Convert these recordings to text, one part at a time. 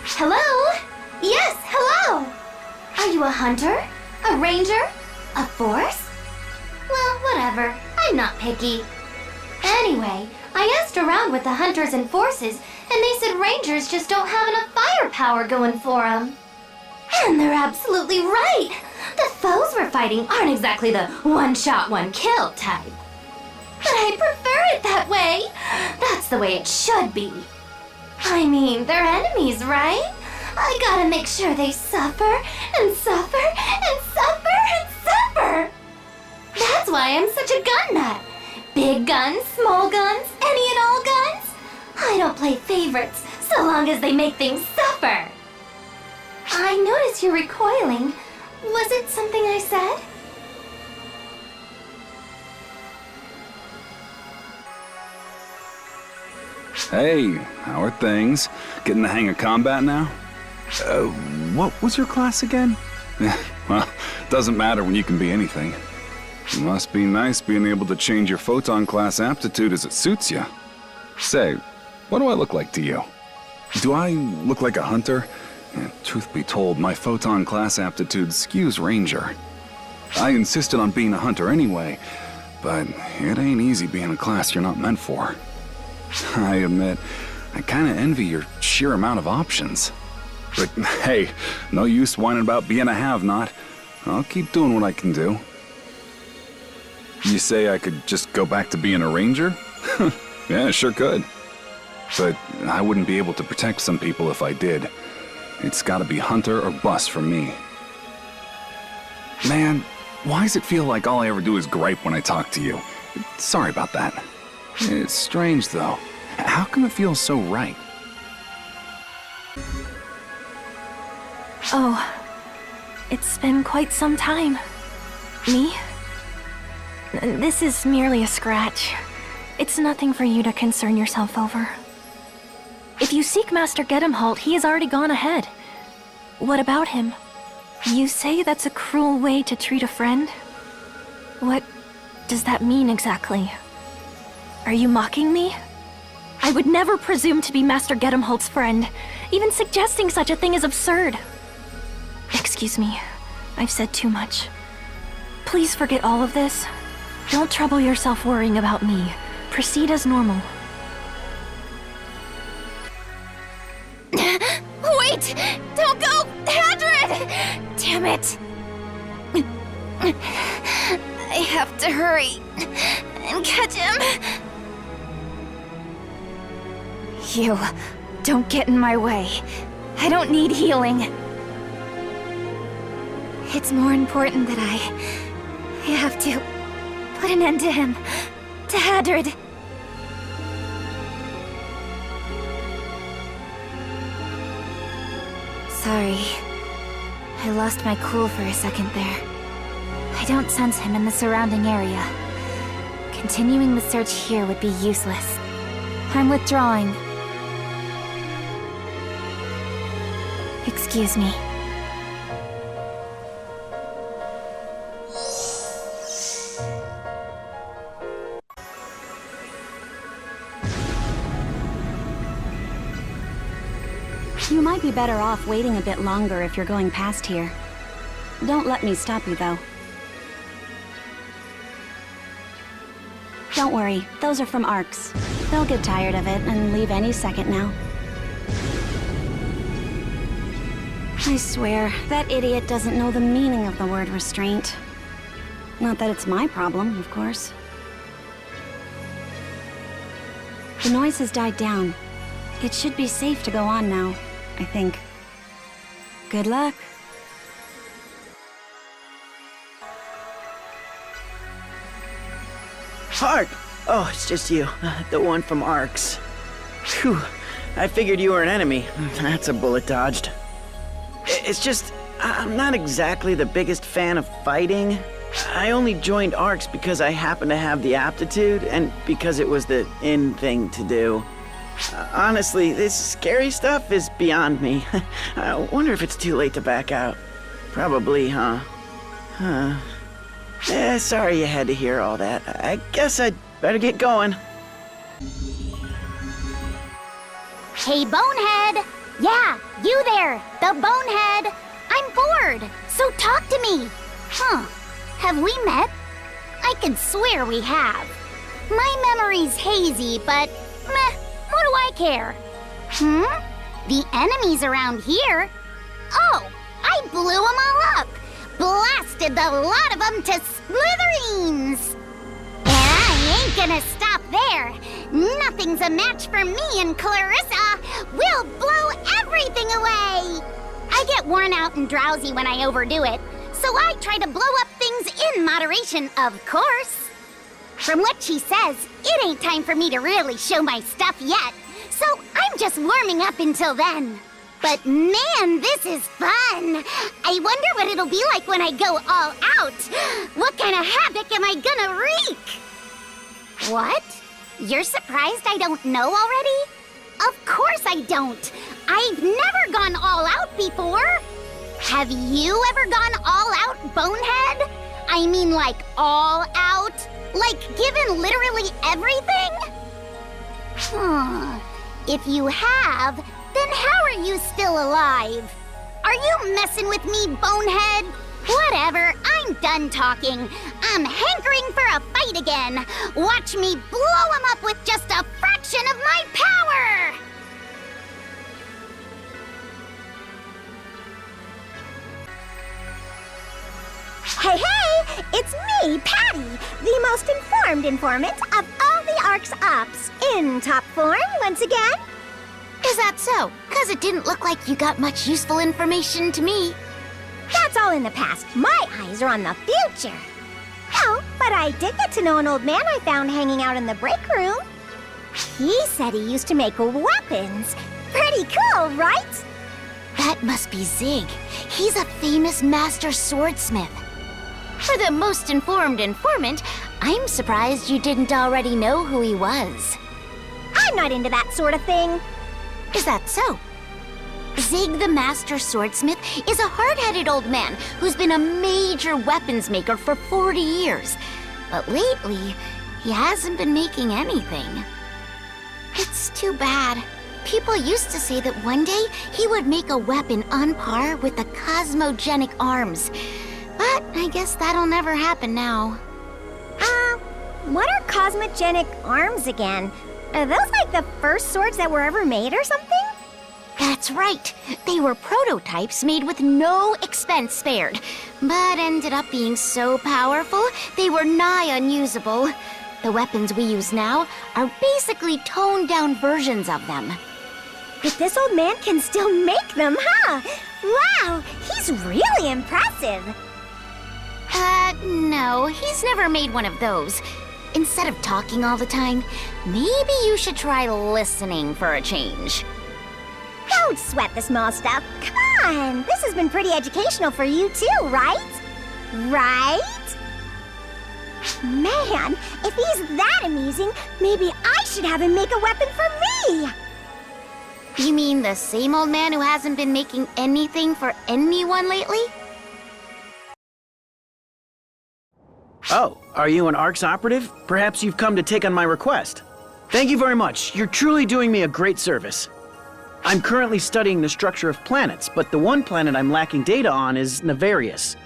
Hello? Yes, hello! Are you a hunter? A ranger? A force? Well, whatever. I'm not picky. Anyway, I asked around with the hunters and forces, and they said rangers just don't have enough firepower going for them. And they're absolutely right! The foes we're fighting aren't exactly the one-shot, one-kill type. But I prefer it that way. That's the way it should be. I mean, they're enemies, right? I gotta make sure they suffer, and suffer, and suffer, and suffer! That's why I'm such a gun nut. Big guns, small guns, any and all guns. I don't play favorites, so long as they make things suffer. I notice you're recoiling. Was it something I said? Hey, how are things? Getting the hang of combat now? What was your class again? Well, doesn't matter when you can be anything. It must be nice being able to change your photon class aptitude as it suits you. Say, what do I look like to you? Do I look like a hunter? Truth be told, my photon class aptitude skews ranger. I insisted on being a hunter anyway, but it ain't easy being a class you're not meant for. I admit, I kinda envy your sheer amount of options. But hey, no use whining about being a have-not. I'll keep doing what I can do. You say I could just go back to being a ranger? Yeah, sure could. But I wouldn't be able to protect some people if I did. It's gotta be hunter or bust for me. Man, why does it feel like all I ever do is gripe when I talk to you? Sorry about that. It's strange, though. How come it feels so right? Oh, it's been quite some time. Me? This is merely a scratch. It's nothing for you to concern yourself over. If you seek Master Gedimholt, he has already gone ahead. What about him? You say that's a cruel way to treat a friend? What does that mean exactly? Are you mocking me? I would never presume to be Master Gedimholt's friend. Even suggesting such a thing is absurd. Excuse me, I've said too much. Please forget all of this. Don't trouble yourself worrying about me. Proceed as normal. Wait! Don't go! Hadrid! Damn it! I have to hurry and catch him. You, don't get in my way. I don't need healing. It's more important that I have to put an end to him. To Hadrid. Sorry. I lost my cool for a second there. I don't sense him in the surrounding area. Continuing the search here would be useless. I'm withdrawing. Excuse me. You might be better off waiting a bit longer if you're going past here. Don't let me stop you, though. Don't worry, those are from ARCs. They'll get tired of it and leave any second now. I swear, that idiot doesn't know the meaning of the word restraint. Not that it's my problem, of course. The noise has died down. It should be safe to go on now, I think. Good luck. Hark! Oh, it's just you. The one from ARCs. Phew. I figured you were an enemy. That's a bullet dodged. It's just, I'm not exactly the biggest fan of fighting. I only joined ARCs because I happen to have the aptitude and because it was the in thing to do. Honestly, this scary stuff is beyond me. I wonder if it's too late to back out. Probably, huh? Sorry you had to hear all that. I guess I'd better get going. Hey, Bonehead! Yeah, you there, the bonehead. I'm bored, so talk to me. Huh, have we met? I could swear we have. My memory's hazy, but meh, what do I care? The enemies around here? Oh, I blew them all up. Blasted the lot of them to smithereens. And I ain't gonna stop there. Nothing's a match for me and Clarissa. We'll blow everything away. I get worn out and drowsy when I overdo it, so I try to blow up things in moderation, of course. From what she says, it ain't time for me to really show my stuff yet, so I'm just warming up until then. But man, this is fun! I wonder what it'll be like when I go all out. What kind of havoc am I gonna wreak? What? You're surprised I don't know already? Of course I don't! I've never gone all out before! Have you ever gone all out, Bonehead? I mean like all out? Like given literally everything? If you have, then how are you still alive? Are you messing with me, Bonehead? Whatever, I'm done talking. I'm hankering for a fight again. Watch me blow him up with just a fraction of my power! Hey, hey! It's me, Patty, the most informed informant of all the Ark's ops, in top form once again. Is that so? 'Cause it didn't look like you got much useful information to me. That's all in the past. My eyes are on the future. Oh, but I did get to know an old man I found hanging out in the break room. He said he used to make weapons. Pretty cool, right? That must be Zig. He's a famous master swordsmith. For the most informed informant, I'm surprised you didn't already know who he was. I'm not into that sort of thing. Is that so? Zig the Master Swordsmith is a hard-headed old man who's been a major weapons maker for 40 years. But lately, he hasn't been making anything. It's too bad. People used to say that one day he would make a weapon on par with the cosmogenic arms. But I guess that'll never happen now. What are cosmogenic arms again? Are those like the first swords that were ever made or something? That's right. They were prototypes made with no expense spared, but ended up being so powerful they were nigh unusable. The weapons we use now are basically toned-down versions of them. But this old man can still make them, huh? Wow, he's really impressive. No, he's never made one of those. Instead of talking all the time, maybe you should try listening for a change. Don't sweat the small stuff. Come on, this has been pretty educational for you too, right? Right? Man, if he's that amusing, maybe I should have him make a weapon for me. You mean the same old man who hasn't been making anything for anyone lately? Oh, are you an ARC's operative? Perhaps you've come to take on my request. Thank you very much. You're truly doing me a great service. I'm currently studying the structure of planets, but the one planet I'm lacking data on is Navarius.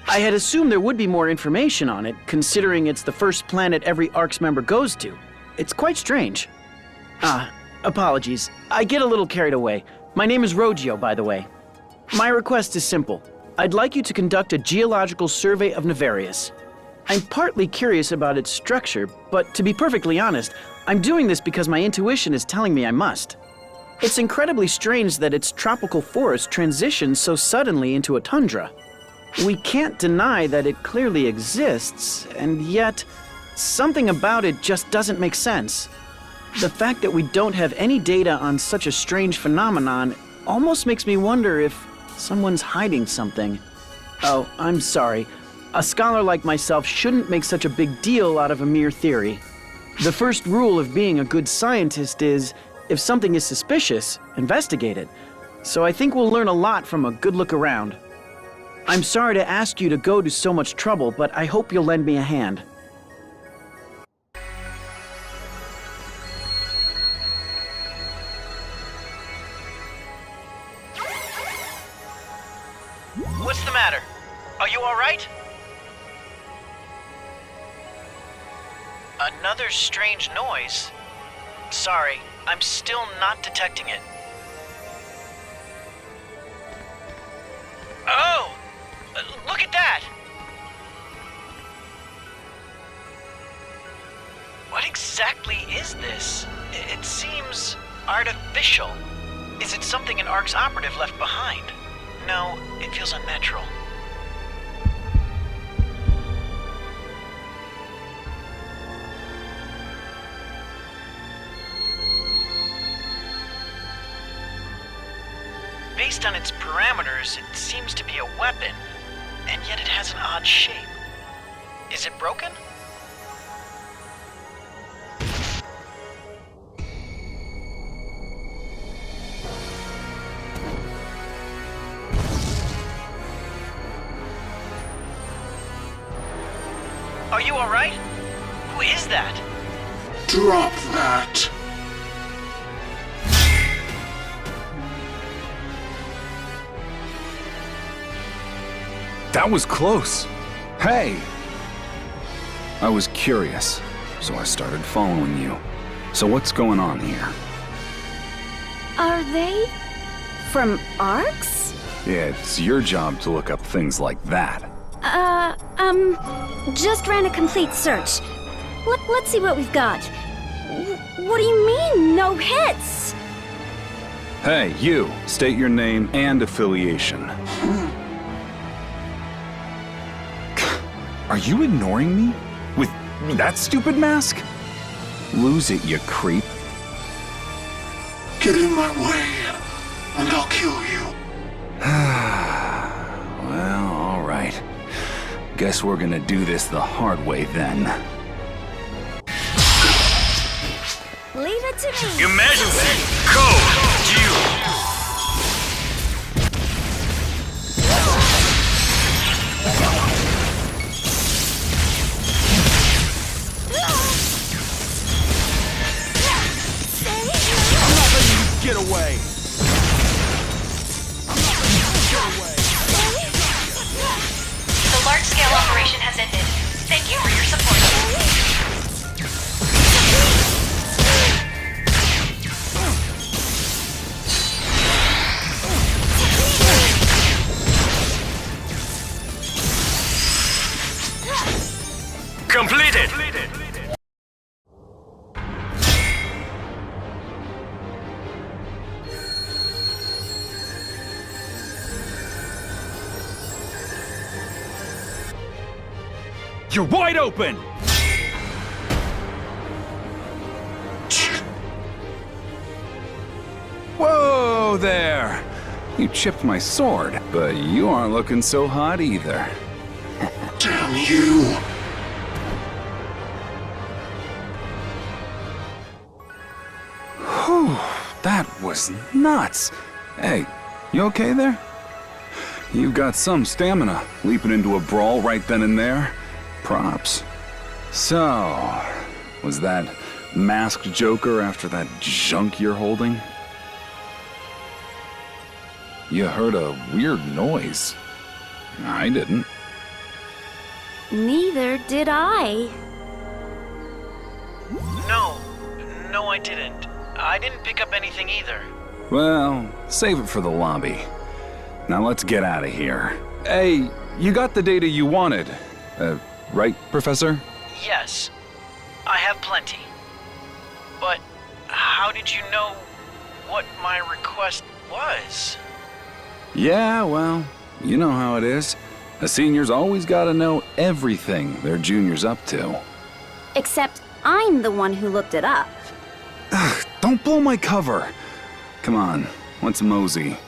I had assumed there would be more information on it, considering it's the first planet every ARC's member goes to. It's quite strange. Apologies. I get a little carried away. My name is Rogio, by the way. My request is simple. I'd like you to conduct a geological survey of Navarius. I'm partly curious about its structure, but to be perfectly honest, I'm doing this because my intuition is telling me I must. It's incredibly strange that its tropical forest transitions so suddenly into a tundra. We can't deny that it clearly exists, and yet something about it just doesn't make sense. The fact that we don't have any data on such a strange phenomenon almost makes me wonder if someone's hiding something. Oh, I'm sorry. A scholar like myself shouldn't make such a big deal out of a mere theory. The first rule of being a good scientist is, if something is suspicious, investigate it. So I think we'll learn a lot from a good look around. I'm sorry to ask you to go to so much trouble, but I hope you'll lend me a hand. What's the matter? Are you alright? Another strange noise. Sorry, I'm still not detecting it. Oh! Look at that! What exactly is this? It seems artificial. Is it something an ARC's operative left behind? No, it feels unnatural. Based on its parameters, it seems to be a weapon, and yet it has an odd shape. Is it broken? Are you alright? Who is that? Drop that. That was close. Hey! I was curious, so I started following you. So what's going on here? Are they from ARCs? Yeah, it's your job to look up things like that. Just ran a complete search. Let's see what we've got. What do you mean, no hits? Hey, you! State your name and affiliation. Are you ignoring me? With that stupid mask? Lose it, you creep. Get in my way, and I'll kill you. Well, alright. Guess we're gonna do this the hard way then. Leave it to me. Emergency! Code! You! Get away! The large-scale operation has ended. Thank you for your support. Completed! You're wide open! Whoa there! You chipped my sword, but you aren't looking so hot either. Damn you. Whew, that was nuts. Hey, you okay there? You've got some stamina, leaping into a brawl right then and there. Props. So, was that masked Joker after that junk you're holding? You heard a weird noise. I didn't. Neither did I. No, I didn't. I didn't pick up anything either. Well, save it for the lobby. Now let's get out of here. Hey, you got the data you wanted. Right, Professor? Yes, I have plenty. But how did you know what my request was? Yeah, well, you know how it is. A senior's always gotta know everything their junior's up to. Except I'm the one who looked it up. Don't blow my cover. Come on, let's mosey.